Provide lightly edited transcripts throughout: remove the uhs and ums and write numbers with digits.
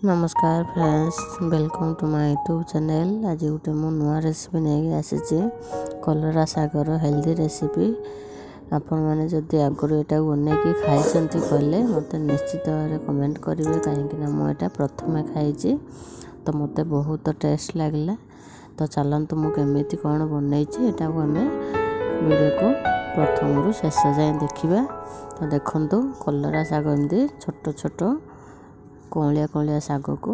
नमस्कार friends, welcome to my YouTube channel. आज गोटे मु नुआ रेसिपी नहीं आसी कलरा सागर हेल्दी रेसिपी। आपण मैंने जदि आगुरी यहाँ बनई खाई कहले मत निश्चित भाव कमेंट करेंगे, कहीं मुझे प्रथम खाई तो मत बहुत टेस्ट लगला। तो चलतु मुझे कौन बनई यहाँ आम वीडियो को प्रथम शेष जाए देखा। तो देखु कलरा साग एमती छोट छोट कौलिया कौलिया साग को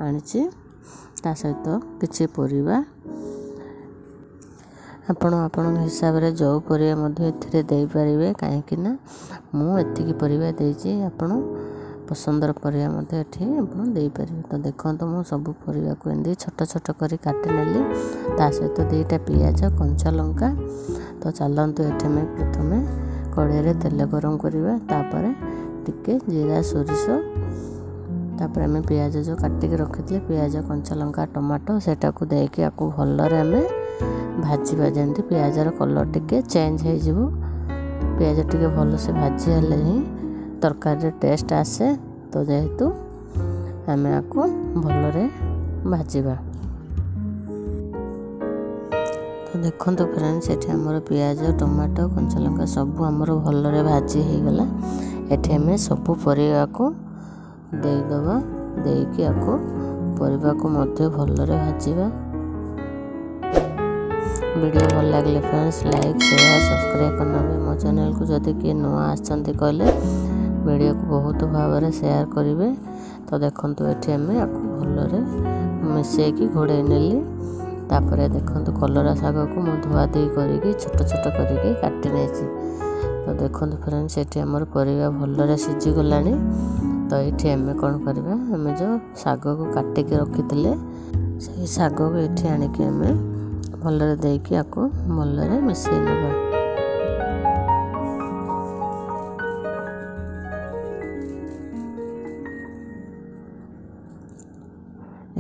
आनी सहित किसी परिबा आपण हिसाब से जो परिबा दे पारे, कहीं मुझे परिबा देती आपण पसंदर परिबा दे पारे। तो देखो मु सब परिबा को एमती छोट छोट कर काटी नेली, सहित दुईटा पियाज कंचा लंका। तो चलतु ये प्रथम कड़े तेल गरम करवा, टिके जीरा सोरिष, तापर आम पियाज जो काटिक रखी पियाज कंचा लंका टमाटो सेटा को देकी आपको भलरे आम भाजवा, जमी पियाजर कलर टिके चेंज हो, पियाज टिके भल से भाजी हेले ही तरकारी टेस्ट आसे। तो जेहेतु आम आपको भलरे भाजवा। तो देखो फ्रेंड्स, ये आमर पियाज टमाटो कंचा लंका सब आमर भलरे भाजी हो गला। ये आम सब परिवा को देदबा, देकी आपको परिवा को मध्य भलरे भाजवा। वीडियो भल लगे फ्रेंड्स लाइक शेयर सब्सक्राइब करना भी। मो चैनल को जदि किए नुआ आसछंती कहले वीडियो को बहुत भाव में शेयर करेंगे। तो देखो ये आम आपको भलरे मिसेकी घोड़े नेली। तापर देखो कलरा साग को मु धुआ धुई करके छोट छोट करके काटी नहीं। तो देखो फ्रेंड्स, ये आमर परिवा भलरे सीझी गलानी। तो ये आम कौन करवा, आम जो साग को काटिक रखी से साग को ये आणिक आम भलरे देकी आपको भलरे मिसई नवा।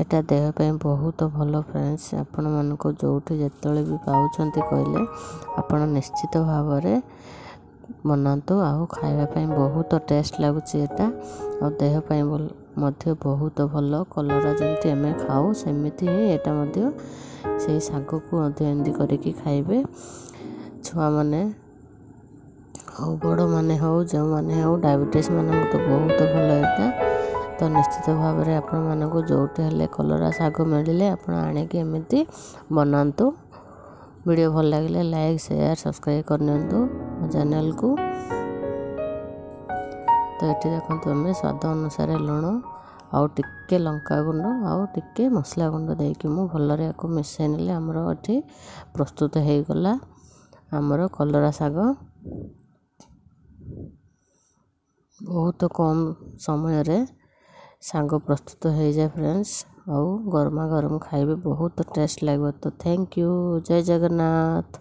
एटा देह पे बहुत भल फ्रेंड्स। आपण मन को जोठी जेतले भी पाउछंती कहले आपण निश्चित भाव में बनातु। आउ खाइबा बहुत टेस्ट लगुच एटा, और देह मध्य बहुत भल। कलरा जमती आम खाऊ सेमती ही यहाँ से साग को एमती करके खाइबे। छुआ मैंने हो बड़ मैंने हो जो मैंने हो डायबिटीज मान तो बहुत भल एटा। तो निश्चित भाव में आपण मानक जोटे हेले कलरा साग मिले आपण आनिक एमती बनातु। वीडियो भल लगे लाइक शेयर सब्सक्राइब करनी मो चैनल को। तो ये देखो आम स्वाद अनुसार लुण आउ टिके लंका गुंड आउ टिके मसला गुंड देकी मु भलरे आपको मिसई नेले आमर एठी प्रस्तुत हो गला आमर कलरा साग। बहुत कम समय रे साग प्रस्तुत हो जाए फ्रेंड्स, आउ गरमा गरम खाइबे बहुत टेस्ट लगे। तो थैंक यू, जय जगन्नाथ।